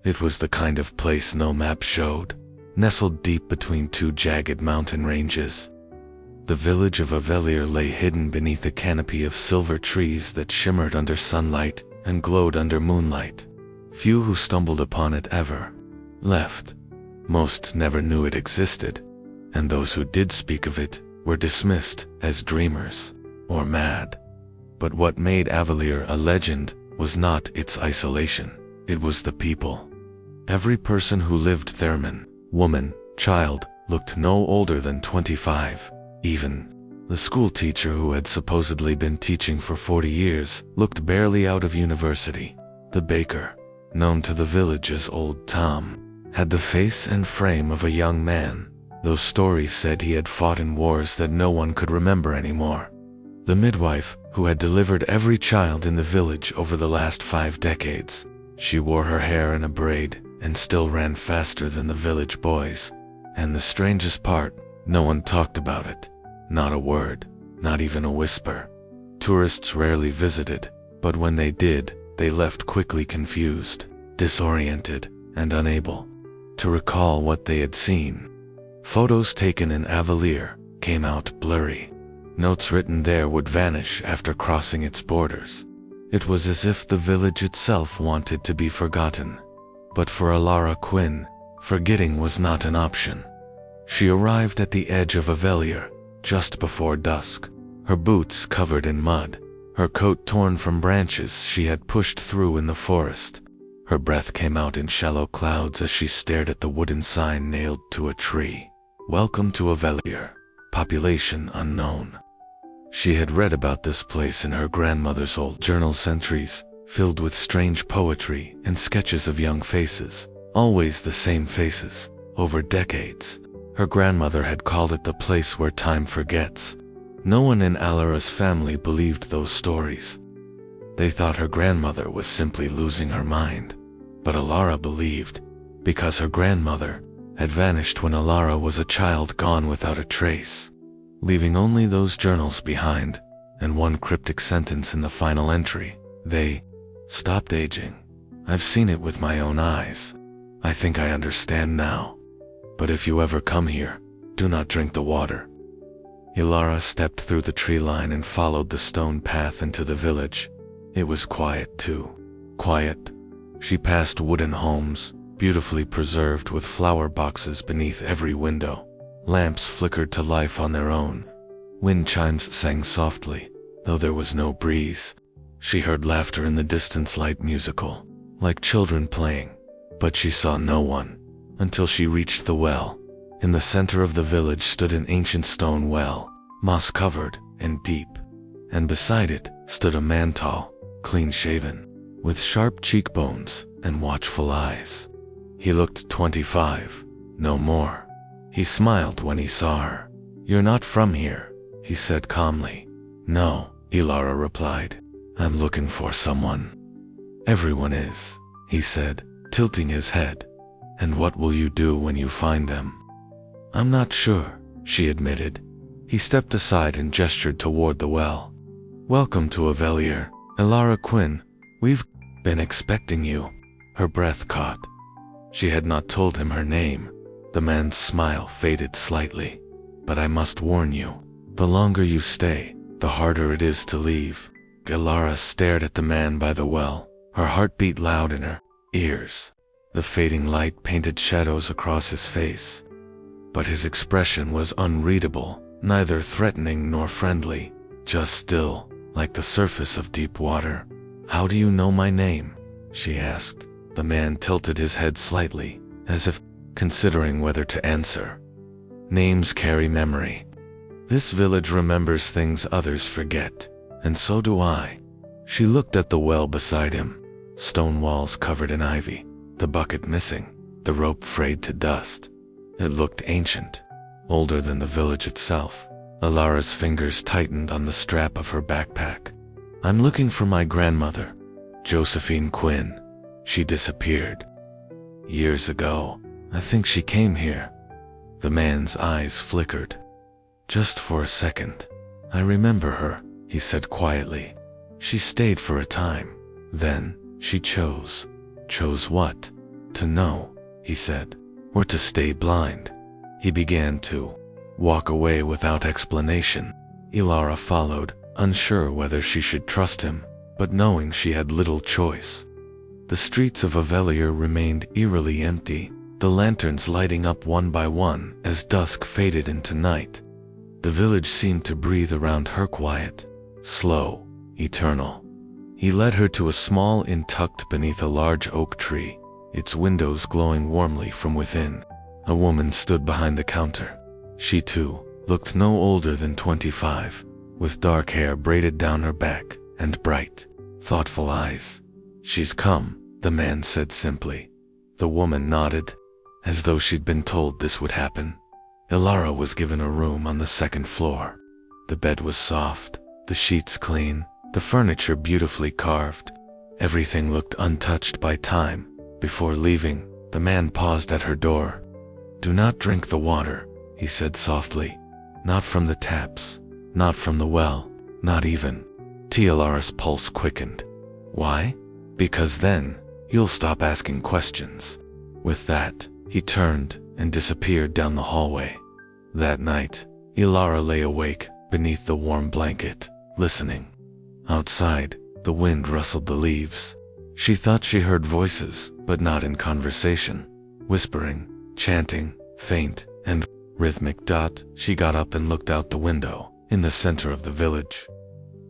It was the kind of place no map showed, nestled deep between two jagged mountain ranges. The village of Avelier lay hidden beneath a canopy of silver trees that shimmered under sunlight and glowed under moonlight. Few who stumbled upon it ever left. Most never knew it existed, and those who did speak of it were dismissed as dreamers or mad. But what made Avelier a legend was not its isolation, it was the people. Every person who lived there, man, woman, child, looked no older than 25. Even the school teacher who had supposedly been teaching for 40 years looked barely out of university. The baker, known to the village as Old Tom, had the face and frame of a young man, though stories said he had fought in wars that no one could remember anymore. The midwife, who had delivered every child in the village over the last 5 decades, she wore her hair in a braid and still ran faster than the village boys. And the strangest part, no one talked about it. Not a word, not even a whisper. Tourists rarely visited, but when they did, they left quickly confused, disoriented, and unable to recall what they had seen. Photos taken in Avelier came out blurry. Notes written there would vanish after crossing its borders. It was as if the village itself wanted to be forgotten. But for Alara Quinn, forgetting was not an option. She arrived at the edge of Avelier just before dusk, her boots covered in mud, her coat torn from branches she had pushed through in the forest. Her breath came out in shallow clouds as she stared at the wooden sign nailed to a tree. Welcome to Avelier, population unknown. She had read about this place in her grandmother's old journal entries, filled with strange poetry and sketches of young faces, always the same faces, over decades. Her grandmother had called it the place where time forgets. No one in Alara's family believed those stories. They thought her grandmother was simply losing her mind. But Alara believed, because her grandmother had vanished when Alara was a child, gone without a trace, leaving only those journals behind, and one cryptic sentence in the final entry: they stopped aging. I've seen it with my own eyes. I think I understand now. But if you ever come here, do not drink the water. Alara stepped through the tree line and followed the stone path into the village. It was quiet too. Quiet. She passed wooden homes, beautifully preserved with flower boxes beneath every window. Lamps flickered to life on their own. Wind chimes sang softly, though there was no breeze. She heard laughter in the distance, light musical, like children playing. But she saw no one, until she reached the well. In the center of the village stood an ancient stone well, moss-covered and deep, and beside it stood a man, tall, clean-shaven, with sharp cheekbones and watchful eyes. He looked 25, no more. He smiled when he saw her. "You're not from here," he said calmly. "No," Alara replied. "I'm looking for someone." "Everyone is," he said, tilting his head. "And what will you do when you find them?" "I'm not sure," she admitted. He stepped aside and gestured toward the well. "Welcome to Avelier, Alara Quinn. We've been expecting you." Her breath caught. She had not told him her name. The man's smile faded slightly. "But I must warn you, the longer you stay, the harder it is to leave." Alara stared at the man by the well, her heart beat loud in her ears. The fading light painted shadows across his face. But his expression was unreadable, neither threatening nor friendly, just still, like the surface of deep water. "How do you know my name?" she asked. The man tilted his head slightly, as if considering whether to answer. "Names carry memory. This village remembers things others forget, and so do I." She looked at the well beside him. Stone walls covered in ivy, the bucket missing, the rope frayed to dust. It looked ancient, older than the village itself. Alara's fingers tightened on the strap of her backpack. "I'm looking for my grandmother, Josephine Quinn. She disappeared years ago. I think she came here." The man's eyes flickered. "Just for a second. I remember her," he said quietly. "She stayed for a time. Then, she chose." "Chose what?" to know, he said, or to stay blind. He began to walk away without explanation. Ilara followed, unsure whether she should trust him, but knowing she had little choice. The streets of Avelier remained eerily empty, the lanterns lighting up one by one as dusk faded into night. The village seemed to breathe around her, quiet, slow, eternal. He led her to a small inn tucked beneath a large oak tree, its windows glowing warmly from within. A woman stood behind the counter. She too looked no older than 25, with dark hair braided down her back and bright, thoughtful eyes. "She's come," the man said simply. The woman nodded, as though she'd been told this would happen. Ilara was given a room on the second floor. The bed was soft, the sheets clean, the furniture beautifully carved. Everything looked untouched by time. Before leaving, the man paused at her door. "Do not drink the water," he said softly. "Not from the taps, not from the well, not even." Ilara's pulse quickened. "Why?" "Because then, you'll stop asking questions." With that, he turned and disappeared down the hallway. That night, Ilara lay awake beneath the warm blanket, listening. Outside, the wind rustled the leaves. She thought she heard voices, but not in conversation. Whispering, chanting, faint, and rhythmic. She got up and looked out the window, in the center of the village.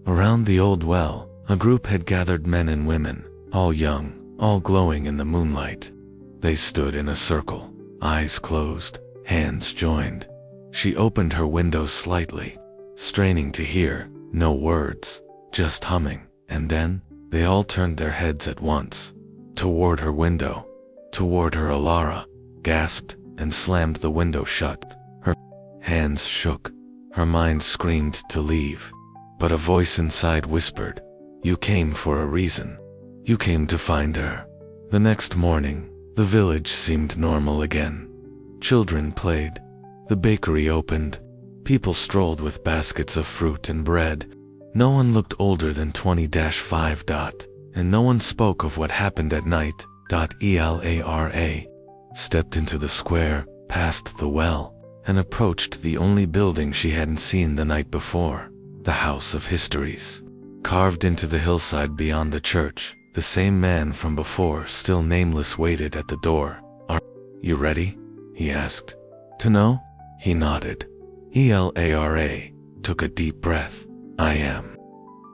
Around the old well, a group had gathered, men and women, all young, all glowing in the moonlight. They stood in a circle, eyes closed, hands joined. She opened her window slightly, straining to hear, no words, just humming, and then, they all turned their heads at once. Toward her window, toward her. Ilara gasped and slammed the window shut. Her hands shook, her mind screamed to leave. But a voice inside whispered, "You came for a reason. You came to find her." The next morning, the village seemed normal again. Children played. The bakery opened. People strolled with baskets of fruit and bread. No one looked older than 20-5. And no one spoke of what happened at night. Elara stepped into the square, past the well, and approached the only building she hadn't seen the night before. The House of Histories. Carved into the hillside beyond the church, the same man from before, still nameless, waited at the door. "Are you ready?" he asked. "To know?" He nodded. Elara took a deep breath. "I am."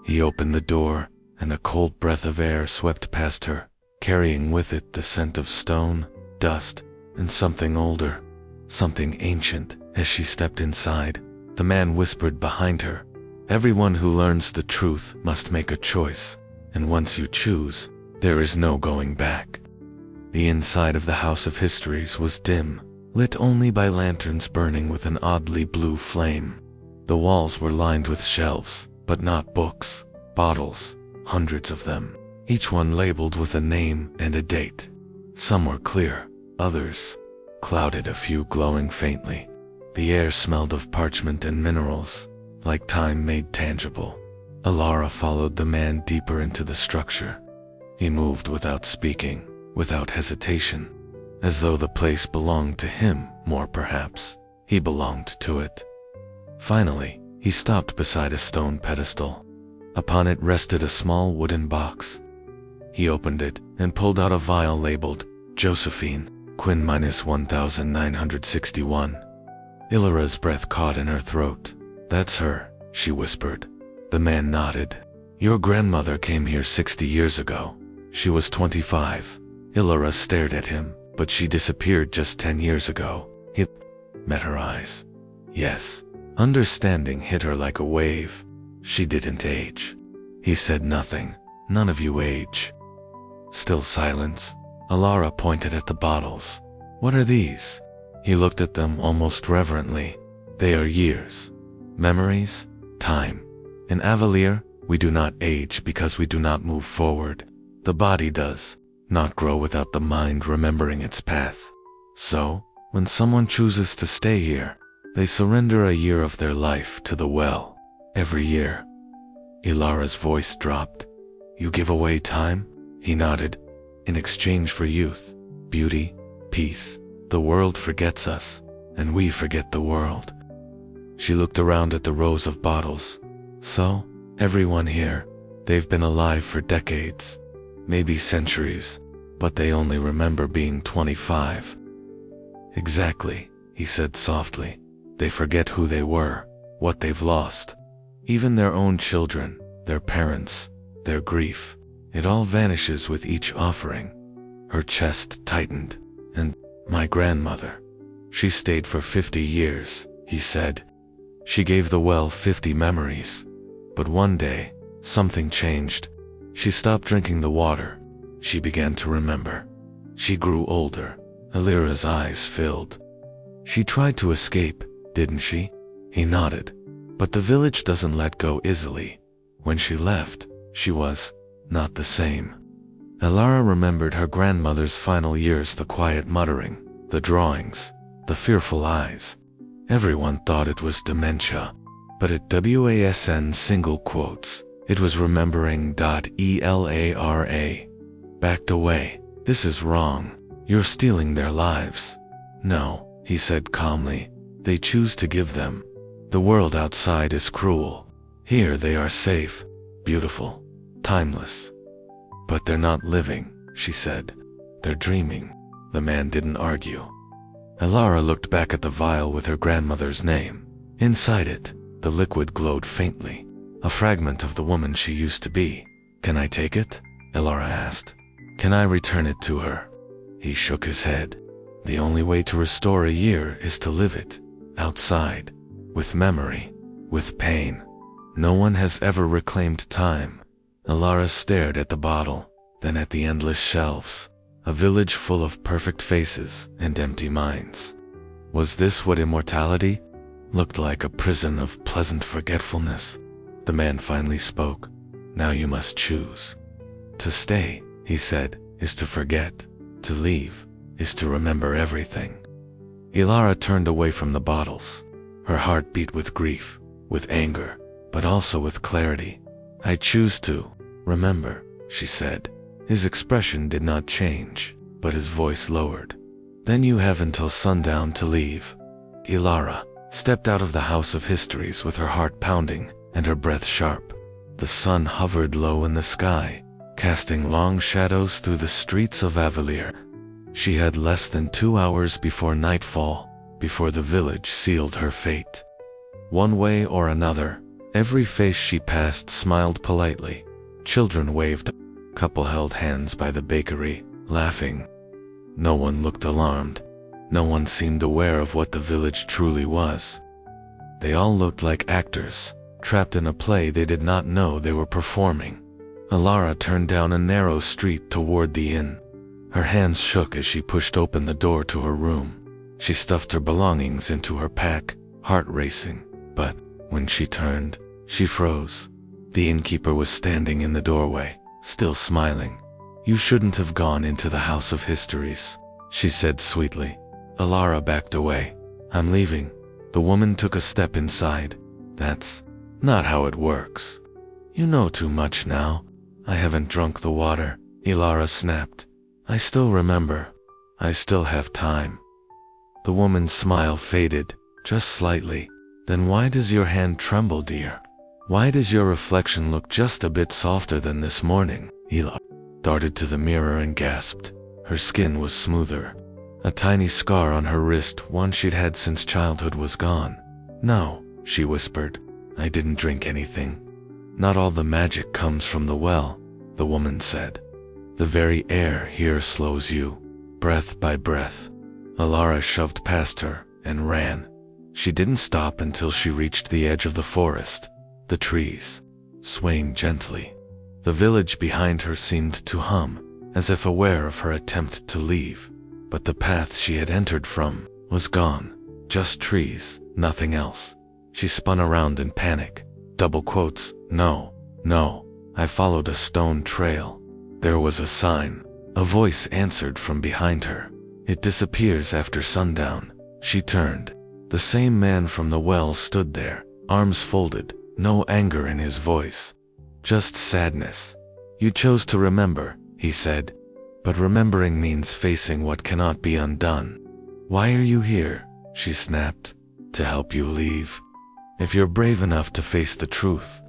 He opened the door, and a cold breath of air swept past her, carrying with it the scent of stone, dust, and something older, something ancient. As she stepped inside, the man whispered behind her, "Everyone who learns the truth must make a choice, and once you choose, there is no going back." The inside of the House of Histories was dim, lit only by lanterns burning with an oddly blue flame. The walls were lined with shelves, but not books, bottles, hundreds of them, each one labeled with a name and a date. Some were clear, others clouded, a few glowing faintly. The air smelled of parchment and minerals, like time made tangible. Ilara followed the man deeper into the structure. He moved without speaking, without hesitation, as though the place belonged to him more. Perhaps he belonged to it. Finally, he stopped beside a stone pedestal. Upon it rested a small wooden box. He opened it and pulled out a vial labeled Josephine, Quinn -1961. Ilara's breath caught in her throat. "That's her," she whispered. The man nodded. "Your grandmother came here 60 years ago. She was 25. Ilara stared at him, but she disappeared just 10 years ago." He met her eyes. Yes, understanding hit her like a wave. She didn't age. He said nothing. "None of you age." Still silence. Ilara pointed at the bottles. "What are these?" He looked at them almost reverently. "They are years. Memories, time. In Avelier, we do not age because we do not move forward. The body does not grow without the mind remembering its path. So, when someone chooses to stay here, they surrender a year of their life to the well. Every year." Ilara's voice dropped. "You give away time?" He nodded. "In exchange for youth." beauty, peace. The world forgets us, and we forget the world. She looked around at the rows of bottles. So, everyone here, they've been alive for decades, maybe centuries, but they only remember being 25. Exactly, he said softly. They forget who they were, what they've lost. Even their own children, their parents, their grief. It all vanishes with each offering. Her chest tightened. And my grandmother. She stayed for 50 years, he said. She gave the well 50 memories. But one day, something changed. She stopped drinking the water. She began to remember. She grew older. Alira's eyes filled. She tried to escape, didn't she? He nodded. But the village doesn't let go easily. When she left, she was not the same. Alara remembered her grandmother's final years, the quiet muttering, the drawings, the fearful eyes. Everyone thought it was dementia, but at WASN single quotes, it was remembering. ELARA. Backed away. This is wrong. You're stealing their lives. No, he said calmly. They choose to give them. The world outside is cruel. Here they are safe, beautiful, timeless. But they're not living, she said. They're dreaming. The man didn't argue. Alara looked back at the vial with her grandmother's name. Inside it, the liquid glowed faintly. A fragment of the woman she used to be. Can I take it? Alara asked. Can I return it to her? He shook his head. The only way to restore a year is to live it. Outside. With memory. With pain. No one has ever reclaimed time. Alara stared at the bottle, then at the endless shelves. A village full of perfect faces and empty minds. Was this what immortality looked like? A prison of pleasant forgetfulness? The man finally spoke. Now you must choose. To stay, he said, is to forget. To leave is to remember everything. Alara turned away from the bottles. Her heart beat with grief, with anger, but also with clarity. I choose to remember, she said. His expression did not change, but his voice lowered. Then you have until sundown to leave. Alara stepped out of the house of histories with her heart pounding and her breath sharp. The sun hovered low in the sky, casting long shadows through the streets of Avelier. She had less than 2 hours before nightfall, before the village sealed her fate. One way or another, every face she passed smiled politely. Children waved. A couple held hands by the bakery, laughing. No one looked alarmed. No one seemed aware of what the village truly was. They all looked like actors, trapped in a play they did not know they were performing. Alara turned down a narrow street toward the inn. Her hands shook as she pushed open the door to her room. She stuffed her belongings into her pack, heart racing. But when she turned, she froze. The innkeeper was standing in the doorway, still smiling. You shouldn't have gone into the house of histories, she said sweetly. Alara backed away. I'm leaving. The woman took a step inside. That's not how it works. You know too much now. I haven't drunk the water, Alara snapped. I still remember. I still have time. The woman's smile faded, just slightly. Then why does your hand tremble, dear? Why does your reflection look just a bit softer than this morning? Alara darted to the mirror and gasped. Her skin was smoother. A tiny scar on her wrist, one she'd had since childhood, was gone. No, she whispered. I didn't drink anything. Not all the magic comes from the well, the woman said. The very air here slows you, breath by breath. Alara shoved past her and ran. She didn't stop until she reached the edge of the forest, the trees swaying gently. The village behind her seemed to hum, as if aware of her attempt to leave. But the path she had entered from was gone. Just trees, nothing else. She spun around in panic. Double quotes, no, no. I followed a stone trail. There was a sign. A voice answered from behind her. It disappears after sundown. She turned. The same man from the well stood there, arms folded, no anger in his voice. Just sadness. You chose to remember, he said. but remembering means facing what cannot be undone. Why are you here? She snapped. To help you leave. If you're brave enough to face the truth.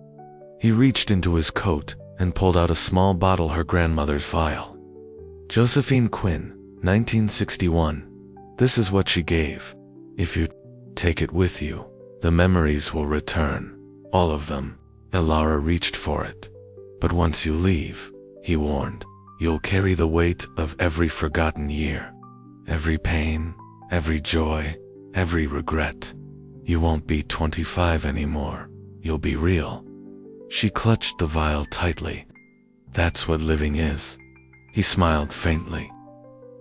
He reached into his coat and pulled out a small bottle, her grandmother's vial. Josephine Quinn, 1961. This is what she gave. If you take it with you, the memories will return. All of them. Ilara reached for it. But once you leave, he warned, you'll carry the weight of every forgotten year. Every pain, every joy, every regret. You won't be 25 anymore. You'll be real. She clutched the vial tightly. That's what living is. He smiled faintly.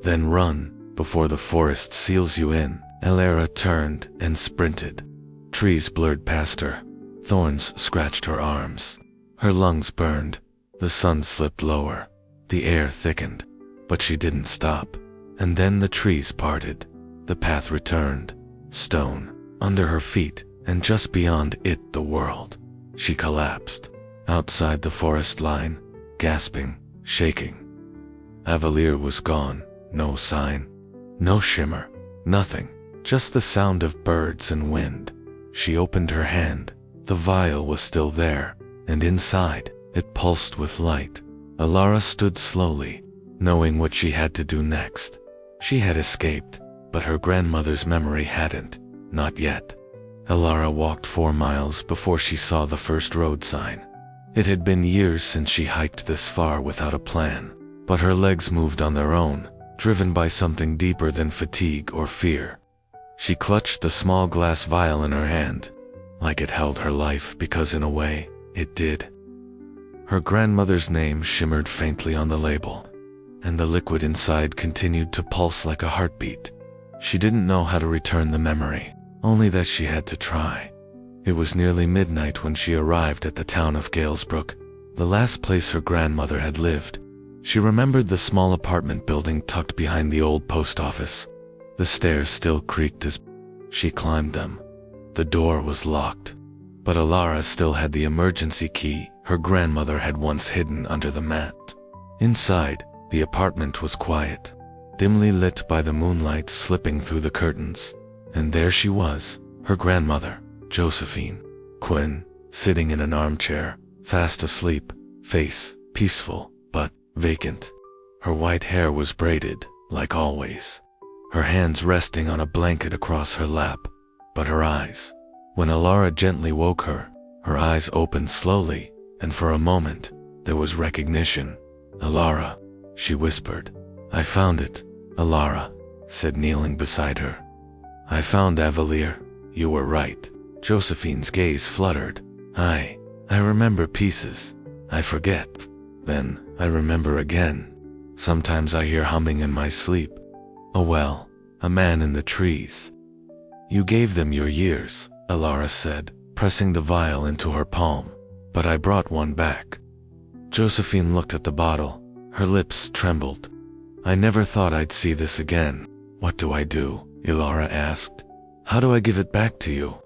Then run, before the forest seals you in. Ilara turned and sprinted. Trees blurred past her. Thorns scratched her arms. Her lungs burned. The sun slipped lower. The air thickened. But she didn't stop. And then the trees parted. The path returned. Stone. Under her feet, and just beyond it the world. She collapsed. Outside the forest line. Gasping. Shaking. Avalier was gone. No sign. No shimmer. Nothing. Just the sound of birds and wind. She opened her hand. The vial was still there, and inside, it pulsed with light. Ilara stood slowly, knowing what she had to do next. She had escaped, but her grandmother's memory hadn't. Not yet. Ilara walked 4 miles before she saw the first road sign. It had been years since she hiked this far without a plan, but her legs moved on their own, driven by something deeper than fatigue or fear. She clutched the small glass vial in her hand, like it held her life because in a way, it did. Her grandmother's name shimmered faintly on the label, and the liquid inside continued to pulse like a heartbeat. She didn't know how to return the memory, only that she had to try. It was nearly midnight when she arrived at the town of Galesbrook, the last place her grandmother had lived. She remembered the small apartment building tucked behind the old post office. The stairs still creaked as she climbed them. The door was locked, but Ilara still had the emergency key her grandmother had once hidden under the mat. Inside, the apartment was quiet, dimly lit by the moonlight slipping through the curtains. And there she was, her grandmother, Josephine Quinn, sitting in an armchair, fast asleep, face peaceful, but vacant. Her white hair was braided, like always. Her hands resting on a blanket across her lap. But her eyes. When Ilara gently woke her, her eyes opened slowly, and for a moment, there was recognition. Ilara, she whispered. I found it, Ilara said, kneeling beside her. I found Avalier. You were right. Josephine's gaze fluttered. I remember pieces. I forget. Then, I remember again. Sometimes I hear humming in my sleep. Oh well, a man in the trees. You gave them your years, Ilara said, pressing the vial into her palm. But I brought one back. Josephine looked at the bottle. Her lips trembled. I never thought I'd see this again. What do I do? Ilara asked. How do I give it back to you?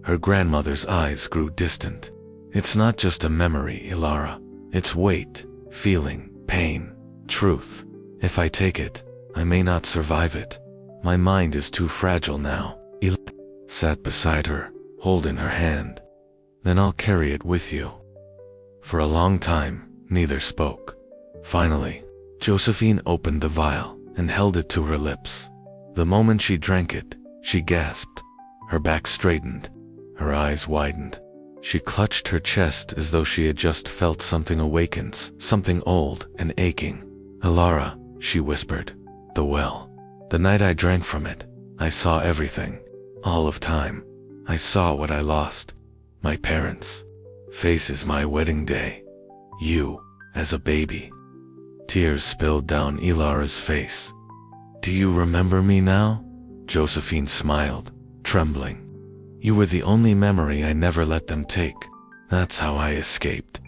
Her grandmother's eyes grew distant. It's not just a memory, Ilara. It's weight, feeling, pain, truth. If I take it, I may not survive it. My mind is too fragile now. Ilara sat beside her, holding her hand. Then I'll carry it with you. For a long time, neither spoke. Finally, Josephine opened the vial and held it to her lips. The moment she drank it, she gasped. Her back straightened. Her eyes widened. She clutched her chest as though she had just felt something awakens, something old and aching. Ilara, she whispered. The well. The night I drank from it, I saw everything. All of time. I saw what I lost. My parents. Faces my wedding day. You, as a baby. Tears spilled down Ilara's face. Do you remember me now? Josephine smiled, trembling. You were the only memory I never let them take. That's how I escaped.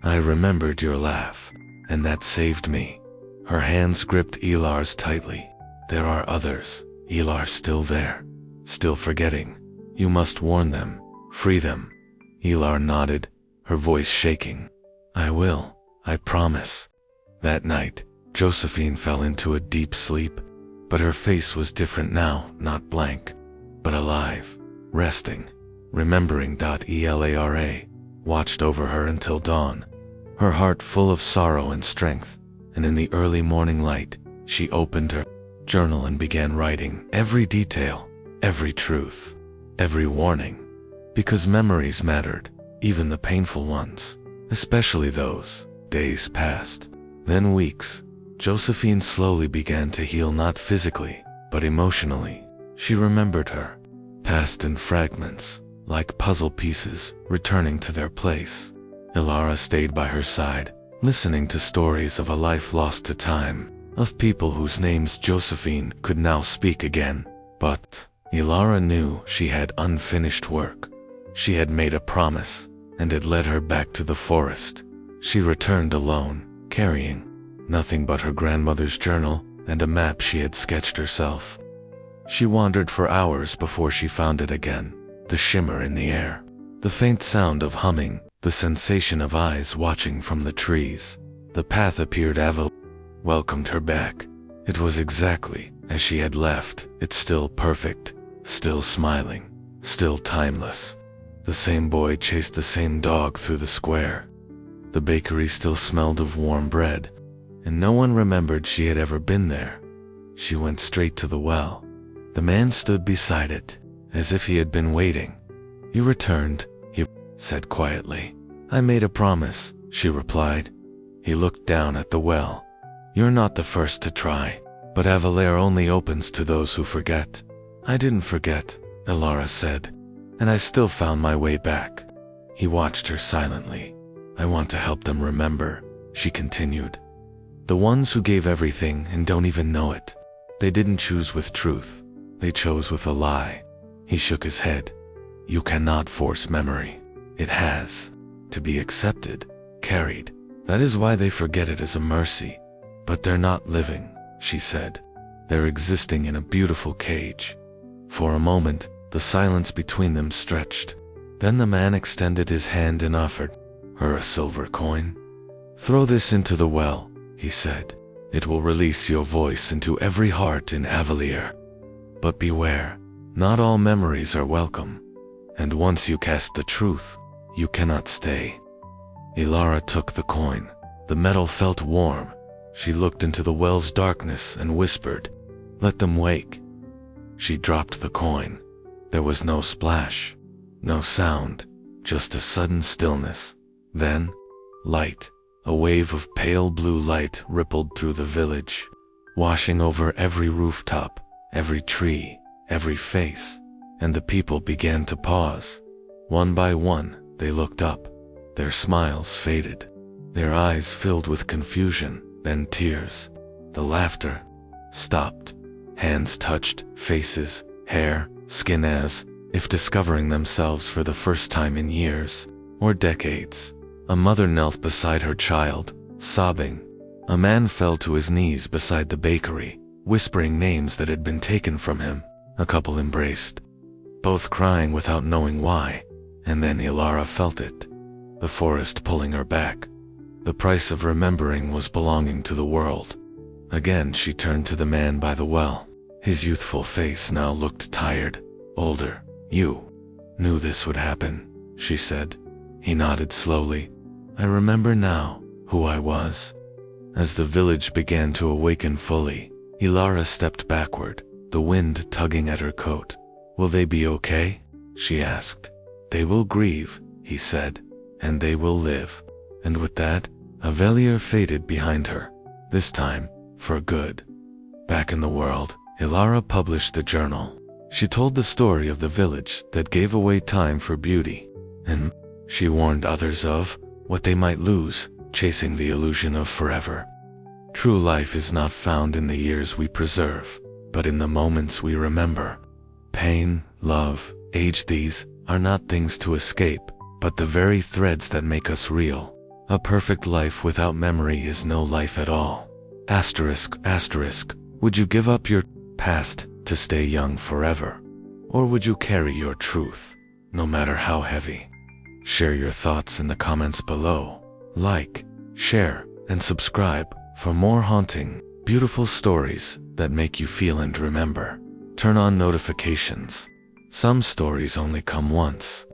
I remembered your laugh, and that saved me. Her hands gripped Ilar's tightly. There are others. Ilar's still there. Still forgetting. You must warn them. Free them. Ilar nodded, her voice shaking. I will. I promise. That night, Josephine fell into a deep sleep, but her face was different now, not blank, but alive, resting. Remembering. Elara watched over her until dawn, her heart full of sorrow and strength, and in the early morning light, she opened her journal and began writing every detail, every truth, every warning, because memories mattered, even the painful ones, especially those. Days passed, then weeks. Josephine slowly began to heal, not physically, but emotionally. She remembered her past in fragments, like puzzle pieces, returning to their place. Ilara stayed by her side, listening to stories of a life lost to time, of people whose names Josephine could now speak again. But Ilara knew she had unfinished work. She had made a promise, and it led her back to the forest. She returned alone, carrying nothing but her grandmother's journal and a map she had sketched herself. She wandered for hours before she found it again. The shimmer in the air, the faint sound of humming, the sensation of eyes watching from the trees. The path appeared welcomed her back. It was exactly as she had left it, still perfect, still smiling, still timeless. The same boy chased the same dog through the square. The bakery still smelled of warm bread, and no one remembered she had ever been there. She went straight to the well. The man stood beside it, as if he had been waiting. "You returned," he said quietly. "I made a promise," she replied. He looked down at the well. "You're not the first to try, but Avalair only opens to those who forget." "I didn't forget," Ilara said, "and I still found my way back." He watched her silently. "I want to help them remember," she continued. "The ones who gave everything and don't even know it. They didn't choose with truth. They chose with a lie." He shook his head. "You cannot force memory. It has to be accepted, carried. That is why they forget it as a mercy. But they're not living," she said. "They're existing in a beautiful cage." For a moment, the silence between them stretched. Then the man extended his hand and offered her a silver coin. "Throw this into the well," he said. "It will release your voice into every heart in Avalier. But beware, not all memories are welcome. And once you cast the truth, you cannot stay." Ilara took the coin. The metal felt warm. She looked into the well's darkness and whispered, "Let them wake." She dropped the coin. There was no splash, no sound, just a sudden stillness. Then, light, a wave of pale blue light rippled through the village, washing over every rooftop, every tree, every face, and the people began to pause. One by one, they looked up. Their smiles faded. Their eyes filled with confusion, then tears. The laughter stopped. Hands touched faces, hair, skin, as if discovering themselves for the first time in years or decades. A mother knelt beside her child, sobbing. A man fell to his knees beside the bakery, whispering names that had been taken from him. A couple embraced, both crying without knowing why, and then Ilara felt it, the forest pulling her back. The price of remembering was belonging to the world. Again she turned to the man by the well. His youthful face now looked tired, older. "You knew this would happen," she said. He nodded slowly. "I remember now who I was." As the village began to awaken fully, Ilara stepped backward, the wind tugging at her coat. "Will they be okay?" she asked. "They will grieve," he said, "and they will live." And with that, Avelier faded behind her, this time for good. Back in the world, Ilara published the journal. She told the story of the village that gave away time for beauty, and she warned others of what they might lose, chasing the illusion of forever. True life is not found in the years we preserve, but in the moments we remember. Pain, love, age, these are not things to escape, but the very threads that make us real. A perfect life without memory is no life at all. Asterisk, asterisk, would you give up your past to stay young forever? Or would you carry your truth, no matter how heavy? Share your thoughts in the comments below. Like, share, and subscribe For more haunting, beautiful stories that make you feel and remember, turn on notifications. Some stories only come once.